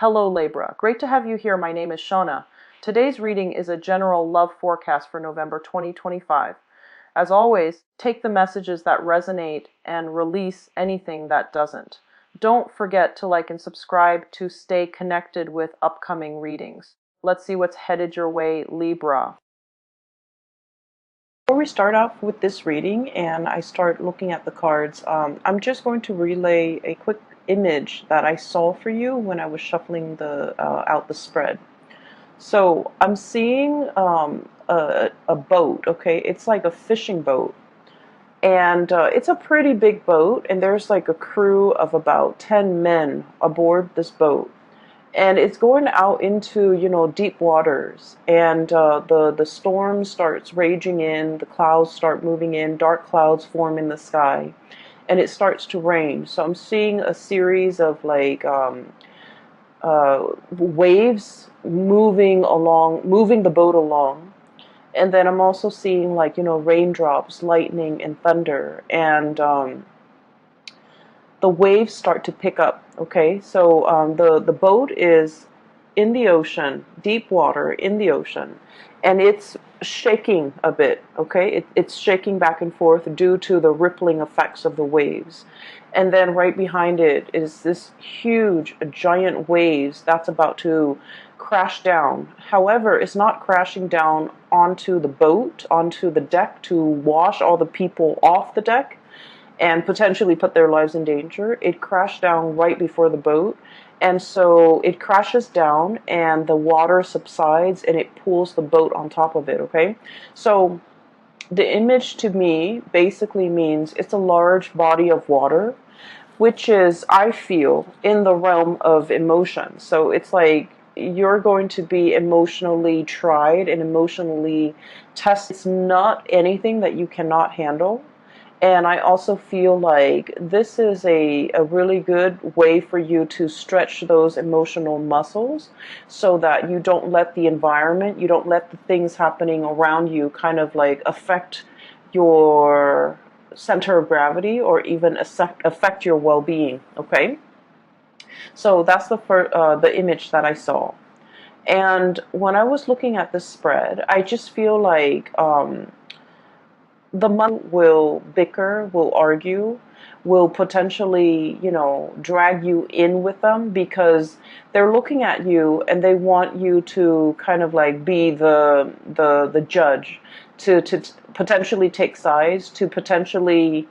Hello Libra, great to have you here. My name is Shona. Today's reading is a general love forecast for November 2025. As always, take the messages that resonate and release anything that doesn't. Don't forget to like and subscribe to stay connected with upcoming readings. Let's see what's headed your way, Libra. Before we start off with this reading and I start looking at the cards, I'm just going to relay a quick image that I saw for you when I was shuffling out the spread. So I'm seeing a boat, okay? It's like a fishing boat. And it's a pretty big boat, and there's like a crew of about 10 men aboard this boat. And it's going out into, deep waters. And the storm starts raging in, the clouds start moving in, dark clouds form in the sky, and it starts to rain. So I'm seeing a series of waves moving the boat along. And then I'm also seeing raindrops, lightning, and thunder. And the waves start to pick up, okay? So the boat is in the ocean, deep water in the ocean, and it's shaking a bit, okay? It's shaking back and forth due to the rippling effects of the waves. And then right behind it is this huge, giant waves that's about to crash down. However, it's not crashing down onto the boat, onto the deck to wash all the people off the deck and potentially put their lives in danger. It crashed down right before the boat. And so it crashes down and the water subsides and it pulls the boat on top of it, okay? So the image to me basically means it's a large body of water, which is, I feel, in the realm of emotion. So it's like you're going to be emotionally tried and emotionally tested. It's not anything that you cannot handle. And I also feel like this is a really good way for you to stretch those emotional muscles so that you don't let the environment, you don't let the things happening around you kind of like affect your center of gravity or even affect your well-being, okay? So that's the image that I saw. And when I was looking at this spread, I just feel like the month will bicker, will argue, will potentially, drag you in with them because they're looking at you and they want you to kind of like be the judge, to potentially take sides, to potentially,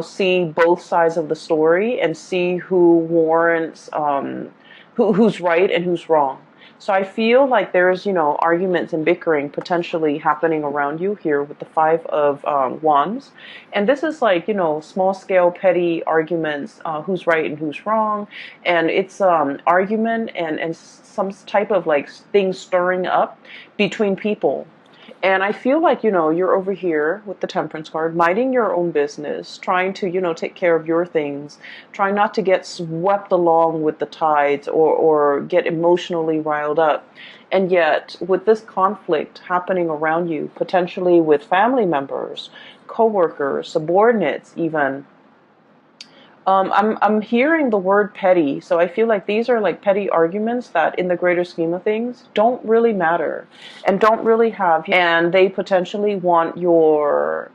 see both sides of the story and see who warrants, who's right and who's wrong. So I feel like there's, arguments and bickering potentially happening around you here with the Five of Wands. And this is like, small scale petty arguments, who's right and who's wrong. And it's argument and some type of like things stirring up between people. And I feel like, you're over here with the Temperance card, minding your own business, trying to, take care of your things, trying not to get swept along with the tides or get emotionally riled up. And yet, with this conflict happening around you, potentially with family members, coworkers, subordinates even, I'm hearing the word petty, so I feel like these are like petty arguments that in the greater scheme of things don't really matter and don't really have, and they potentially want your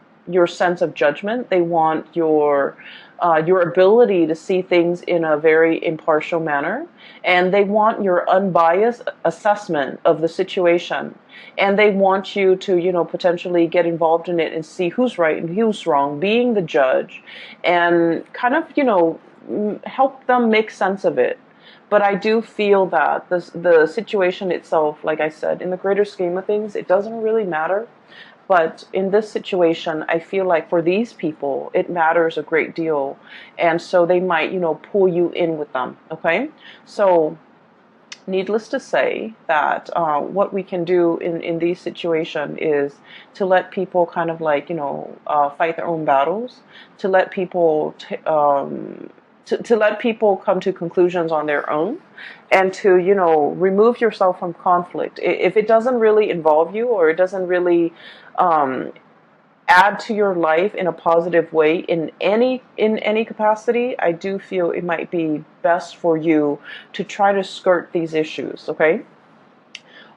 sense of judgment. They want your ability to see things in a very impartial manner, and they want your unbiased assessment of the situation. And they want you to, potentially get involved in it and see who's right and who's wrong, being the judge, and kind of, help them make sense of it. But I do feel that the situation itself, like I said, in the greater scheme of things, it doesn't really matter. But in this situation, I feel like for these people, it matters a great deal. And so they might, pull you in with them, okay? So needless to say that what we can do in these situations is to let people kind of like, fight their own battles, to let people to let people come to conclusions on their own, and to, remove yourself from conflict. If it doesn't really involve you or it doesn't really add to your life in a positive way in any capacity, I do feel it might be best for you to try to skirt these issues, okay?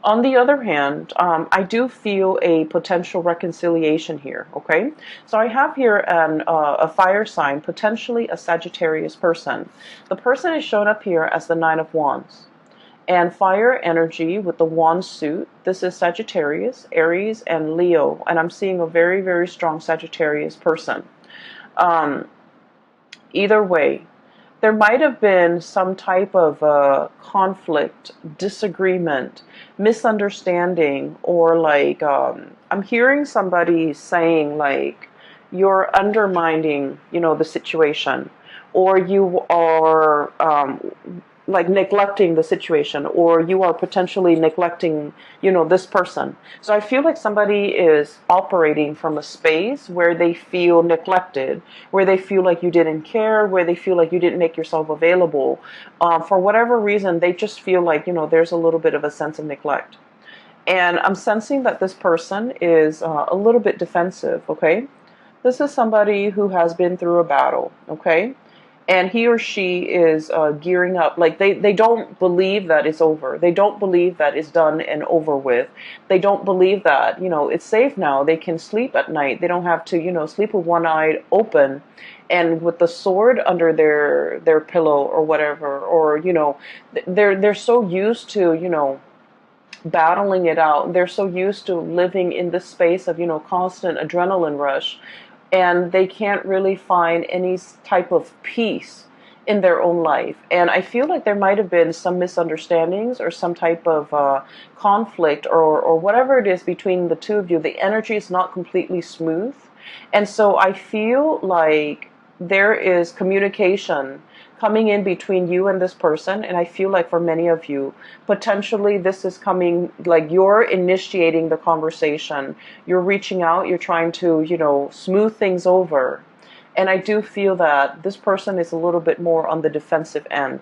On the other hand, I do feel a potential reconciliation here, okay? So I have here a fire sign, potentially a Sagittarius person. The person is shown up here as the Nine of Wands. And fire energy with the wand suit, this is Sagittarius, Aries, and Leo. And I'm seeing a very, very strong Sagittarius person. Um, Either way, there might have been some type of conflict, disagreement, misunderstanding, or like I'm hearing somebody saying like you're undermining, the situation, or you are like neglecting the situation, or you are potentially neglecting, this person. So I feel like somebody is operating from a space where they feel neglected, where they feel like you didn't care, where they feel like you didn't make yourself available. For whatever reason, they just feel like, there's a little bit of a sense of neglect. And I'm sensing that this person is a little bit defensive, okay? This is somebody who has been through a battle, okay? And he or she is gearing up. Like they don't believe that it's over. They don't believe that it's done and over with. They don't believe that, it's safe now. They can sleep at night. They don't have to, sleep with one eye open and with the sword under their pillow or whatever. Or, they're so used to, battling it out. They're so used to living in this space of, constant adrenaline rush, and they can't really find any type of peace in their own life. And I feel like there might have been some misunderstandings or some type of conflict or whatever it is between the two of you. The energy is not completely smooth. And so I feel like there is communication coming in between you and this person. And I feel like for many of you, potentially this is coming, like you're initiating the conversation. You're reaching out, you're trying to, smooth things over. And I do feel that this person is a little bit more on the defensive end.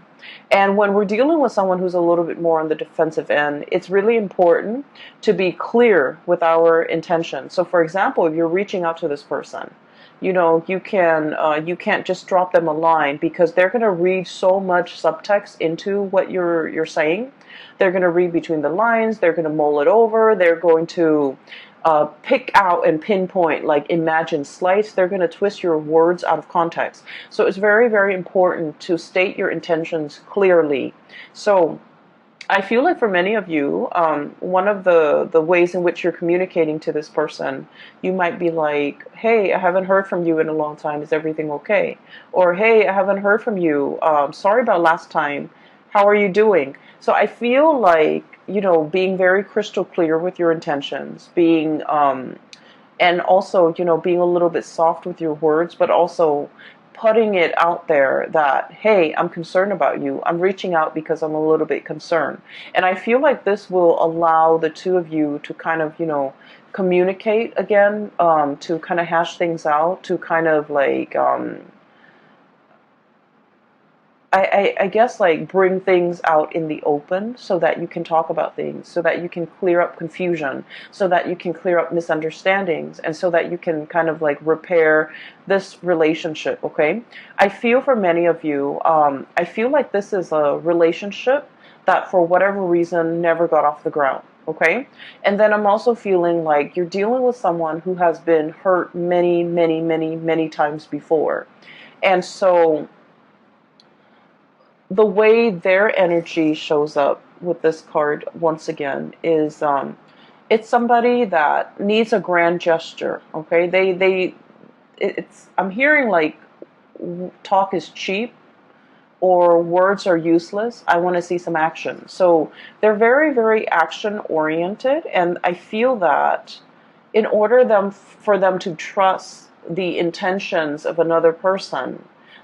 And when we're dealing with someone who's a little bit more on the defensive end, it's really important to be clear with our intention. So for example, if you're reaching out to this person, you can't just drop them a line, because they're going to read so much subtext into what you're saying. They're going to read between the lines. They're going to mull it over. They're going to pick out and pinpoint, like imagine slice. They're going to twist your words out of context. So it's very, very important to state your intentions clearly. So I feel like for many of you, one of the ways in which you're communicating to this person, you might be like, hey, I haven't heard from you in a long time. Is everything okay? Or, hey, I haven't heard from you. Sorry about last time. How are you doing? So I feel like, being very crystal clear with your intentions, being, and also, being a little bit soft with your words, but also putting it out there that, hey, I'm concerned about you. I'm reaching out because I'm a little bit concerned. And I feel like this will allow the two of you to kind of, communicate again, to kind of hash things out, to kind of like, I guess like bring things out in the open so that you can talk about things, so that you can clear up confusion, so that you can clear up misunderstandings, and so that you can kind of like repair this relationship, okay? I feel for many of you, I feel like this is a relationship that for whatever reason never got off the ground, okay? And then I'm also feeling like you're dealing with someone who has been hurt many, many, many, many times before. And so the way their energy shows up with this card once again is it's somebody that needs a grand gesture, okay? I'm hearing like talk is cheap or words are useless. I want to see some action. So they're very, very action oriented, and I feel that in order for them to trust the intentions of another person,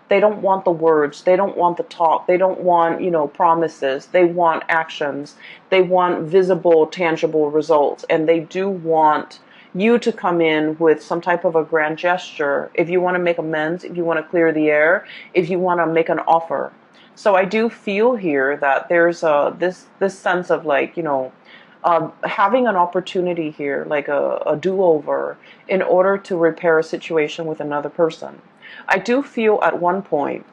they don't want the words. They don't want the talk. They don't want, promises. They want actions. They want visible, tangible results. And they do want you to come in with some type of a grand gesture. If you want to make amends, if you want to clear the air, if you want to make an offer. So I do feel here that there's this sense of like, having an opportunity here, like a do-over, in order to repair a situation with another person. I do feel at one point,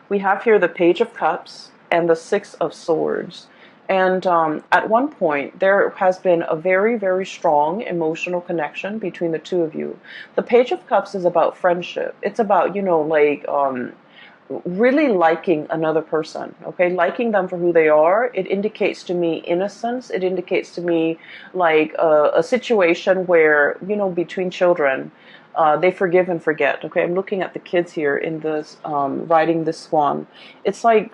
we have here the Page of Cups and the Six of Swords. And at one point, there has been a very, very strong emotional connection between the two of you. The Page of Cups is about friendship. It's about, like really liking another person, okay? Liking them for who they are. It indicates to me innocence. It indicates to me like a situation where, between children, they forgive and forget, okay? I'm looking at the kids here in this, riding this swan. It's like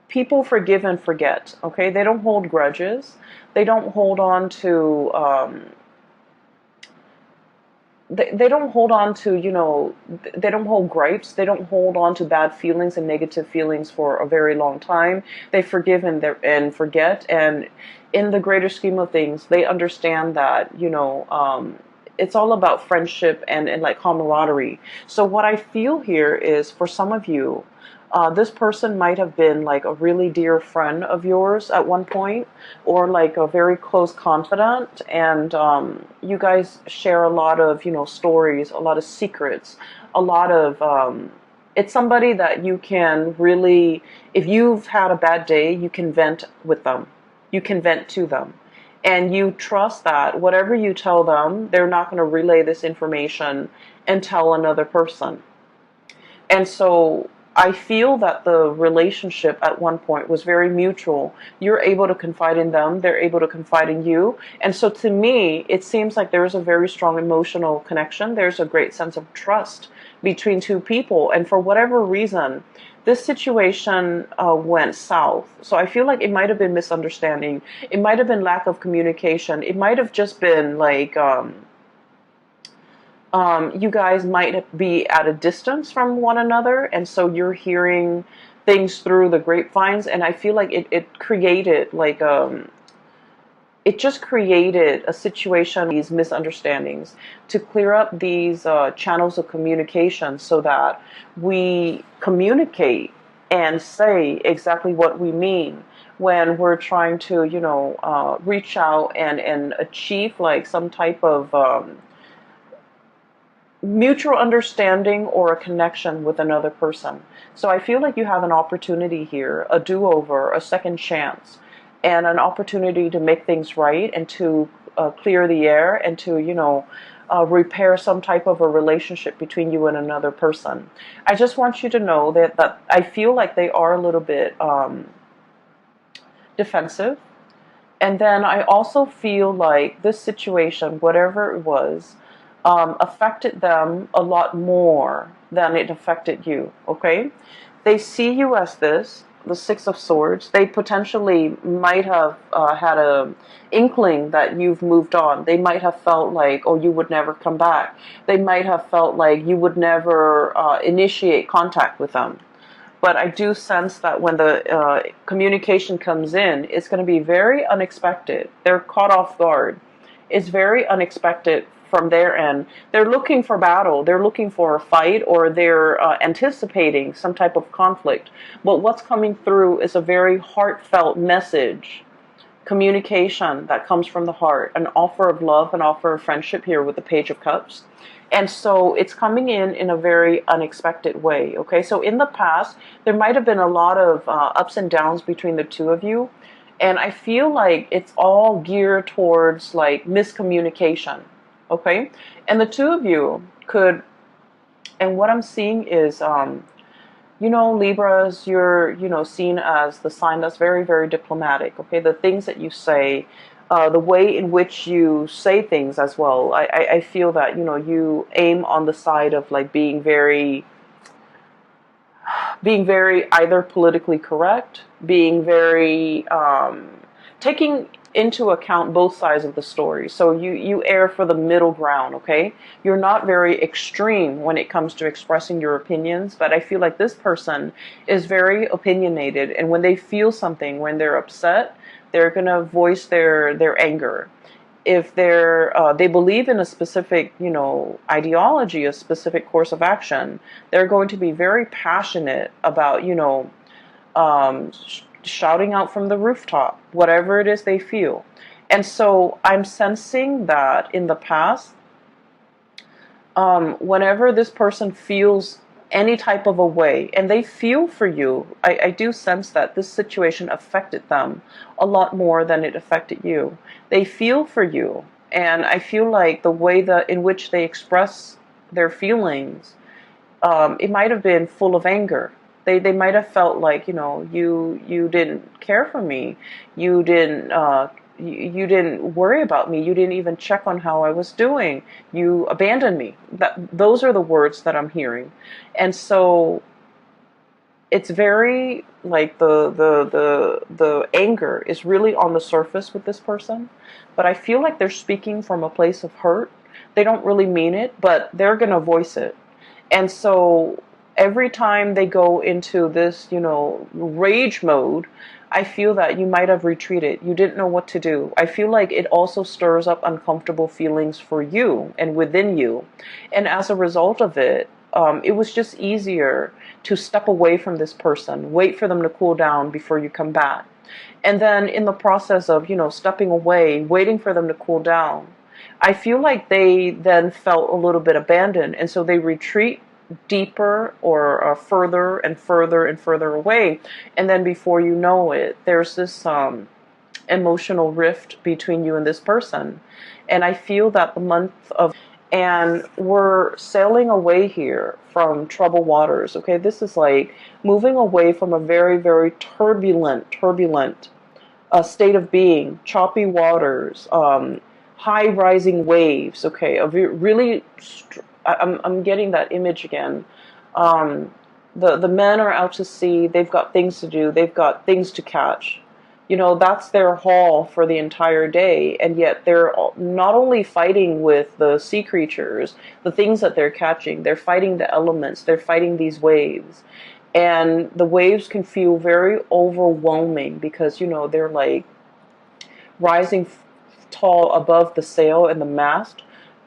people forgive and forget, okay? They don't hold grudges. They don't hold on to, they don't hold on to, they don't hold gripes. They don't hold on to bad feelings and negative feelings for a very long time. They forgive and forget. And in the greater scheme of things, they understand that, it's all about friendship and like camaraderie. So what I feel here is, for some of you, this person might have been like a really dear friend of yours at one point, or like a very close confidant, and you guys share a lot of, stories, a lot of secrets, a lot of, it's somebody that you can really, if you've had a bad day, you can vent with them. You can vent to them. And you trust that whatever you tell them, they're not going to relay this information and tell another person. And so I feel that the relationship at one point was very mutual. You're able to confide in them, they're able to confide in you. And so to me, it seems like there's a very strong emotional connection. There's a great sense of trust between two people. And for whatever reason, this situation went south. So I feel like it might have been misunderstanding. It might have been lack of communication. It might have just been like, you guys might be at a distance from one another, and so you're hearing things through the grapevines. And I feel like it created like it just created a situation, these misunderstandings, to clear up these channels of communication so that we communicate and say exactly what we mean when we're trying to, reach out and achieve like some type of mutual understanding or a connection with another person. So I feel like you have an opportunity here, a do-over, a second chance, and an opportunity to make things right and to clear the air and to, repair some type of a relationship between you and another person. I just want you to know that I feel like they are a little bit defensive. And then I also feel like this situation, whatever it was, affected them a lot more than it affected you, okay? They see you as this, the Six of Swords. They potentially might have had a inkling that you've moved on. They might have felt like, oh, you would never come back. They might have felt like you would never initiate contact with them. But I do sense that when the communication comes in, it's going to be very unexpected. They're caught off guard. It's very unexpected from their end. They're looking for battle. They're looking for a fight, or they're anticipating some type of conflict. But what's coming through is a very heartfelt message, communication that comes from the heart, an offer of love, an offer of friendship here with the Page of Cups. And so it's coming in a very unexpected way, okay? So in the past, there might have been a lot of ups and downs between the two of you. And I feel like it's all geared towards like miscommunication, okay? And the two of you could, and what I'm seeing is, Libras, you're, seen as the sign that's very, very diplomatic, okay? The things that you say, the way in which you say things as well. I feel that, you aim on the side of like being very either politically correct, being very, taking into account both sides of the story. So you err for the middle ground, okay? You're not very extreme when it comes to expressing your opinions, but I feel like this person is very opinionated, and when they feel something, when they're upset, they're going to voice their anger. If they believe in a specific, ideology, a specific course of action, they're going to be very passionate about, shouting out from the rooftop, whatever it is they feel. And so I'm sensing that in the past, whenever this person feels any type of a way and they feel for you, I do sense that this situation affected them a lot more than it affected you. They feel for you, and I feel like the way that in which they express their feelings, it might have been full of anger. They might have felt like, you didn't care for me, you didn't you didn't worry about me, you didn't even check on how I was doing, you abandoned me. Those are the words that I'm hearing. And so it's very like the anger is really on the surface with this person, but I feel like they're speaking from a place of hurt. They don't really mean it, but they're going to voice it. And so every time they go into this, rage mode, I feel that you might have retreated. You didn't know what to do. I feel like it also stirs up uncomfortable feelings for you and within you. And as a result of it, it was just easier to step away from this person, wait for them to cool down before you come back. And then in the process of, stepping away, waiting for them to cool down, I feel like they then felt a little bit abandoned, and so they retreat deeper or further and further and further away. And then before you know it, there's this emotional rift between you and this person. And I feel that the month of, and we're sailing away here from troubled waters. Okay, this is like moving away from a very, very turbulent state of being, choppy waters, high rising waves. Okay, really, I'm getting that image again. The men are out to sea. They've got things to do. They've got things to catch. That's their haul for the entire day, and yet they're not only fighting with the sea creatures, the things that they're catching, they're fighting the elements, they're fighting these waves. And the waves can feel very overwhelming because, they're like rising tall above the sail and the mast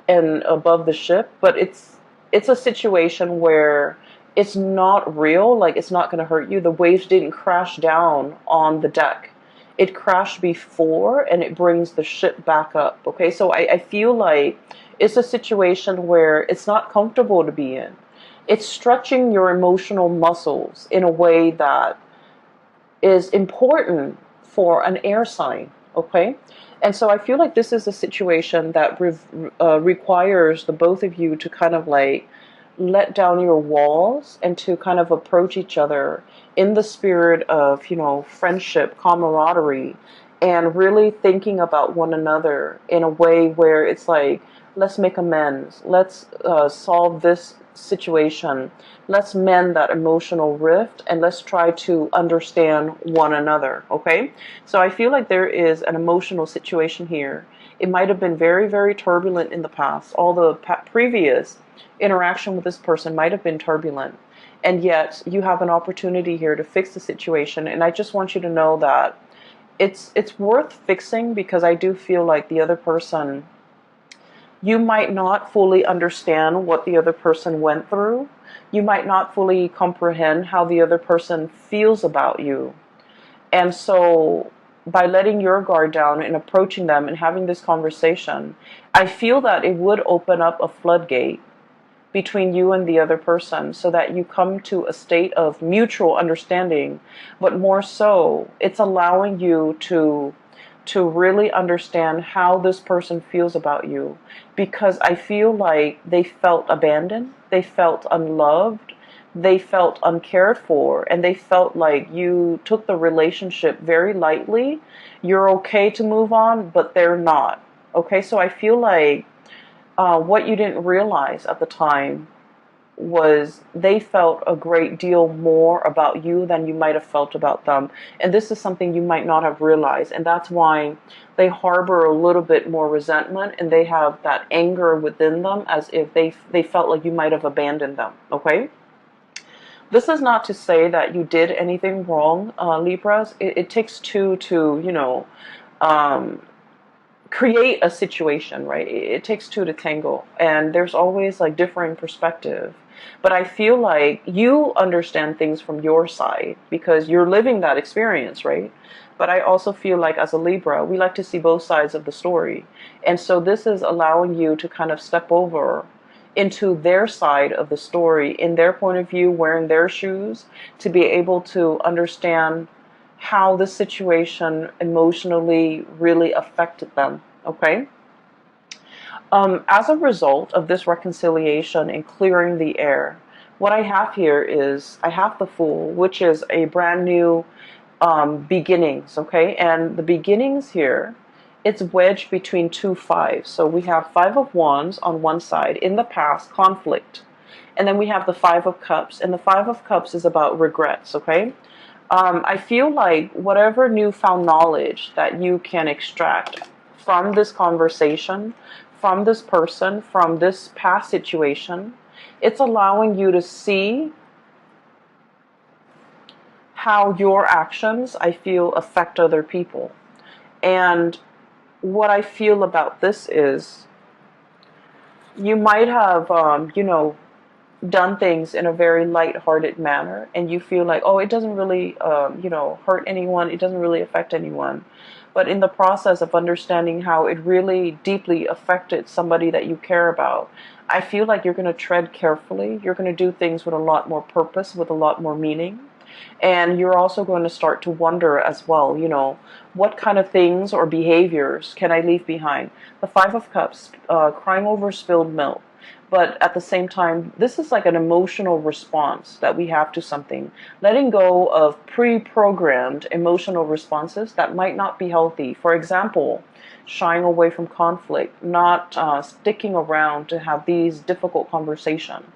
and above the ship, but it's a situation where it's not real, like it's not going to hurt you. The waves didn't crash down on the deck. It crashed before, and it brings the ship back up. Okay, so I feel like it's a situation where it's not comfortable to be in. It's stretching your emotional muscles in a way that is important for an air sign. Okay, and so I feel like this is a situation that requires the both of you to kind of like let down your walls and to kind of approach each other in the spirit of, friendship, camaraderie, and really thinking about one another in a way where it's like, let's make amends. Let's solve this situation. Let's mend that emotional rift, and let's try to understand one another. Okay? So I feel like there is an emotional situation here. It might have been very, very turbulent in the past. All the previous interaction with this person might have been turbulent. And yet you have an opportunity here to fix the situation. And I just want you to know that it's worth fixing, because I do feel like the other person, you might not fully understand what the other person went through. You might not fully comprehend how the other person feels about you. And so by letting your guard down and approaching them and having this conversation, I feel that it would open up a floodgate between you and the other person, so that you come to a state of mutual understanding. But more so, it's allowing you to really understand how this person feels about you, because I feel like they felt abandoned, they felt unloved, they felt uncared for, and they felt like you took the relationship very lightly. You're okay to move on, but they're not. Okay, so I feel like what you didn't realize at the time was they felt a great deal more about you than you might have felt about them. And this is something you might not have realized. And that's why they harbor a little bit more resentment, and they have that anger within them, as if they felt like you might have abandoned them. Okay? This is not to say that you did anything wrong, Libras. It takes two to, create a situation, right? It takes two to tangle, and there's always like differing perspective. But I feel like you understand things from your side because you're living that experience, right? But I also feel like as a Libra, we like to see both sides of the story. And so this is allowing you to kind of step over into their side of the story, in their point of view, wearing their shoes, to be able to understand how the situation emotionally really affected them. Okay? As a result of this reconciliation and clearing the air, what I have here is I have the Fool, which is a brand new beginnings, okay? And the beginnings here, it's wedged between two fives. So we have Five of Wands on one side, in the past, conflict. And then we have the Five of Cups, and the Five of Cups is about regrets, okay? I feel like whatever newfound knowledge that you can extract from this conversation, from this person, from this past situation, it's allowing you to see how your actions, I feel, affect other people. And what I feel about this is you might have, done things in a very light-hearted manner, and you feel like, oh, it doesn't really, hurt anyone, it doesn't really affect anyone. But in the process of understanding how it really deeply affected somebody that you care about, I feel like you're going to tread carefully. You're going to do things with a lot more purpose, with a lot more meaning. And you're also going to start to wonder as well, what kind of things or behaviors can I leave behind? The Five of Cups, crying over spilled milk. But at the same time, this is like an emotional response that we have to something. Letting go of pre-programmed emotional responses that might not be healthy. For example, shying away from conflict, not sticking around to have these difficult conversations.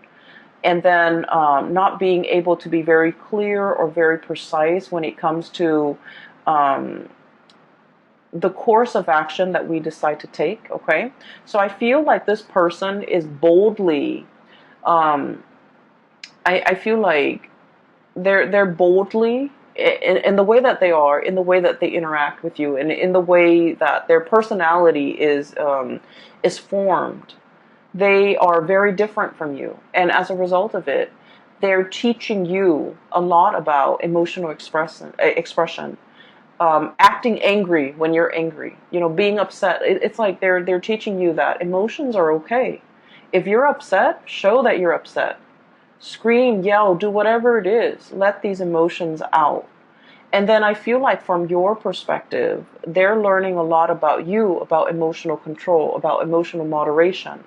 And then not being able to be very clear or very precise when it comes to the course of action that we decide to take, okay? So I feel like this person is boldly, I feel like they're boldly in the way that they are, in the way that they interact with you, and in the way that their personality is formed. They are very different from you. And as a result of it, they're teaching you a lot about emotional expression. Acting angry when you're angry, being upset. It's like they're teaching you that emotions are okay. If you're upset, show that you're upset. Scream, yell, do whatever it is. Let these emotions out. And then I feel like from your perspective, they're learning a lot about you, about emotional control, about emotional moderation.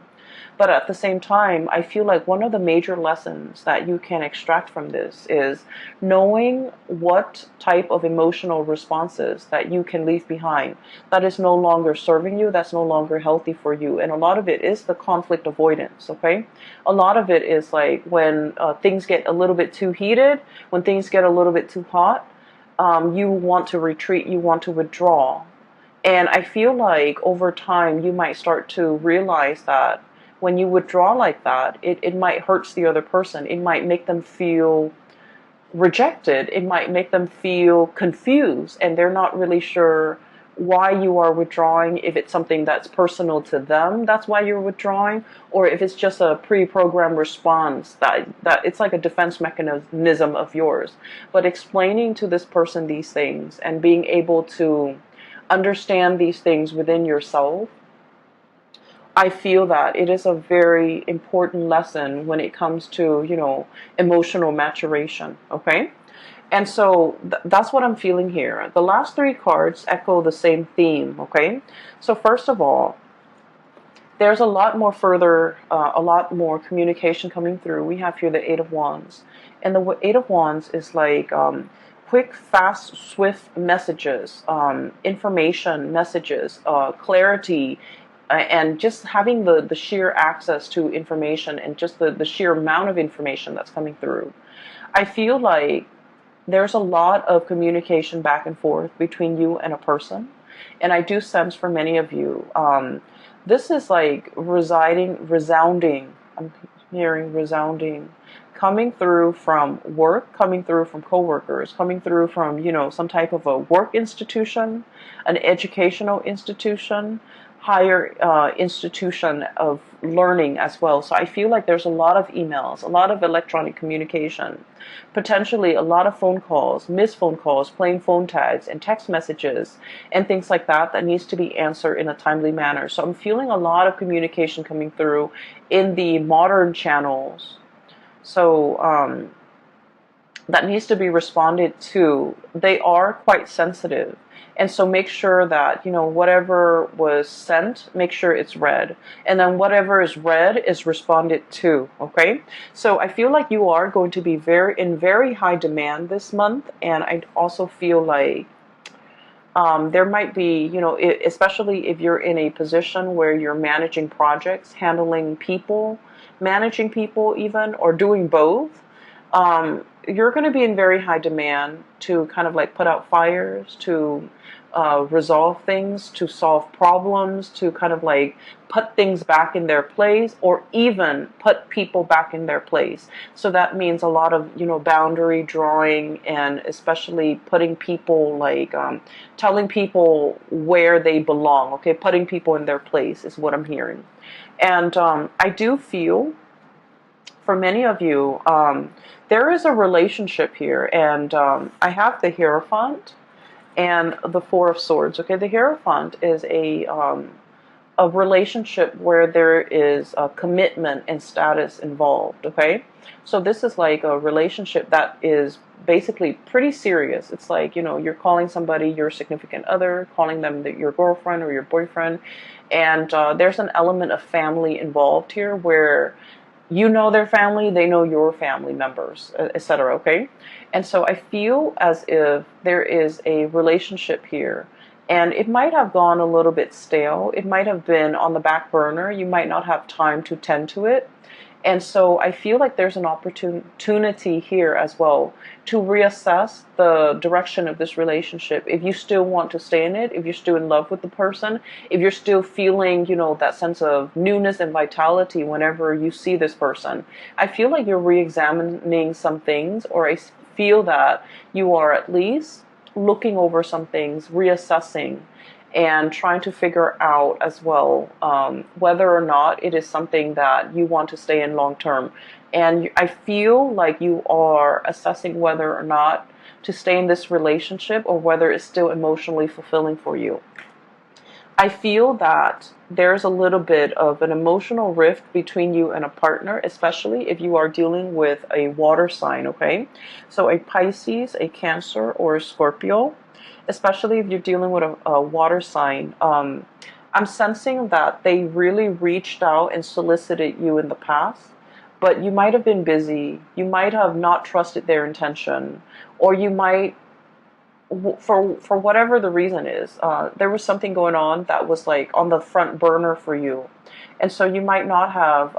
But at the same time, I feel like one of the major lessons that you can extract from this is knowing what type of emotional responses that you can leave behind that is no longer serving you, that's no longer healthy for you. And a lot of it is the conflict avoidance, okay? A lot of it is like when things get a little bit too heated, when things get a little bit too hot, you want to retreat, you want to withdraw. And I feel like over time you might start to realize that when you withdraw like that, it might hurt the other person. It might make them feel rejected. It might make them feel confused, and they're not really sure why you are withdrawing, if it's something that's personal to them, that's why you're withdrawing, or if it's just a pre-programmed response that it's like a defense mechanism of yours. But explaining to this person these things and being able to understand these things within yourself, I feel that it is a very important lesson when it comes to, emotional maturation, okay? And so that's what I'm feeling here. The last three cards echo the same theme, okay? So first of all, there's a lot more communication coming through. We have here the Eight of Wands. And the Eight of Wands is like quick, fast, swift messages, information messages, clarity, and just having the sheer access to information and just the sheer amount of information that's coming through. I feel like there's a lot of communication back and forth between you and a person. And I do sense for many of you, this is like resounding, I'm hearing resounding, coming through from work, coming through from coworkers, coming through from, some type of a work institution, an educational institution, higher institution of learning as well. So I feel like there's a lot of emails, a lot of electronic communication, potentially a lot of phone calls, missed phone calls, playing phone tags and text messages and things like that that needs to be answered in a timely manner. So I'm feeling a lot of communication coming through in the modern channels. So that needs to be responded to. They are quite sensitive. And so make sure that, whatever was sent, make sure it's read. And then whatever is read is responded to, okay? So I feel like you are going to be in very high demand this month. And I also feel like there might be, especially if you're in a position where you're managing projects, handling people, managing people even, or doing both, you're going to be in very high demand to kind of like put out fires, to resolve things, to solve problems, to kind of like put things back in their place, or even put people back in their place. So that means a lot of, boundary drawing, and especially putting people like telling people where they belong. Okay, putting people in their place is what I'm hearing. And I do feel for many of you, there is a relationship here, and I have the Hierophant and the Four of Swords. Okay, the Hierophant is a relationship where there is a commitment and status involved. Okay, so this is like a relationship that is basically pretty serious. It's like, you're calling somebody your significant other, calling them your girlfriend or your boyfriend, and there's an element of family involved here where you know their family, they know your family members, etc. Okay, and so I feel as if there is a relationship here, and it might have gone a little bit stale. It might have been on the back burner. You might not have time to tend to it. And so I feel like there's an opportunity here as well to reassess the direction of this relationship. If you still want to stay in it, if you're still in love with the person, if you're still feeling, that sense of newness and vitality whenever you see this person, I feel like you're re-examining some things, or I feel that you are at least looking over some things, reassessing, and trying to figure out as well whether or not it is something that you want to stay in long term. And I feel like you are assessing whether or not to stay in this relationship, or whether it's still emotionally fulfilling for you. I feel that there's a little bit of an emotional rift between you and a partner, especially if you are dealing with a water sign, okay? So a Pisces, a Cancer, or a Scorpio, especially if you're dealing with a water sign. I'm sensing that they really reached out and solicited you in the past, but you might have been busy. You might have not trusted their intention, or you might, for whatever the reason is, there was something going on that was like on the front burner for you, and so you might not have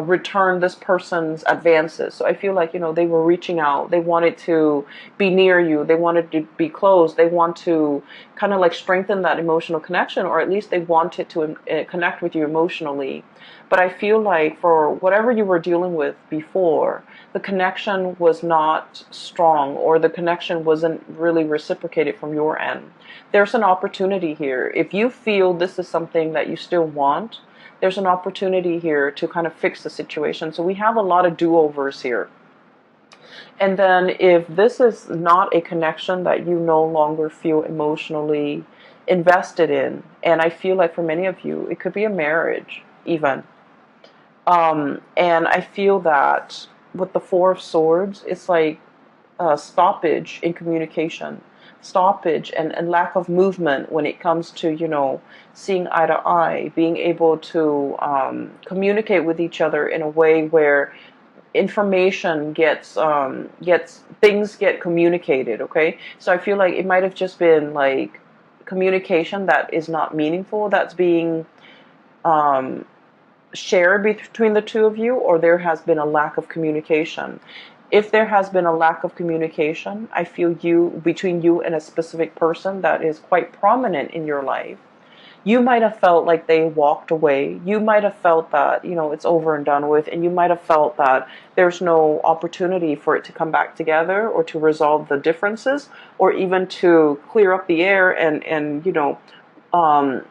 return this person's advances. So I feel like, they were reaching out. They wanted to be near you. They wanted to be close. They want to kind of like strengthen that emotional connection, or at least they wanted to connect with you emotionally. But I feel like for whatever you were dealing with before, the connection was not strong, or the connection wasn't really reciprocated from your end. There's an opportunity here. If you feel this is something that you still want, there's an opportunity here to kind of fix the situation. So we have a lot of do-overs here. And then if this is not a connection that you no longer feel emotionally invested in, and I feel like for many of you, it could be a marriage even. And I feel that with the Four of Swords, it's like a stoppage in communication, stoppage and lack of movement when it comes to, seeing eye to eye, being able to communicate with each other in a way where information things get communicated. Okay, so I feel like it might have just been like communication that is not meaningful, that's being shared between the two of you, or there has been a lack of communication. If there has been a lack of communication, I feel between you and a specific person that is quite prominent in your life, you might have felt like they walked away. You might have felt that, it's over and done with, and you might have felt that there's no opportunity for it to come back together, or to resolve the differences, or even to clear up the air and um,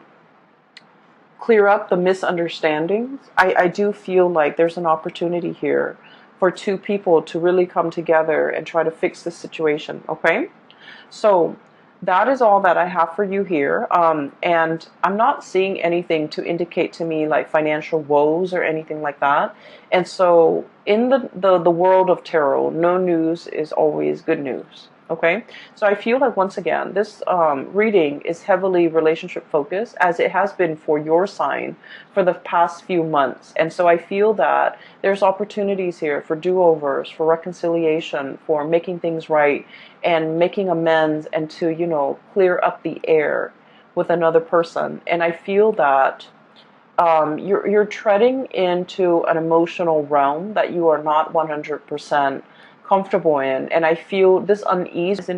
clear up the misunderstandings. I do feel like there's an opportunity here for two people to really come together and try to fix the situation, okay? So that is all that I have for you here. And I'm not seeing anything to indicate to me like financial woes or anything like that. And so in the world of tarot, no news is always good news. Okay, so I feel like once again, this reading is heavily relationship focused, as it has been for your sign for the past few months. And so I feel that there's opportunities here for do-overs, for reconciliation, for making things right and making amends, and to, you know, clear up the air with another person. And I feel that you're treading into an emotional realm that you are not 100% comfortable in. And I feel this unease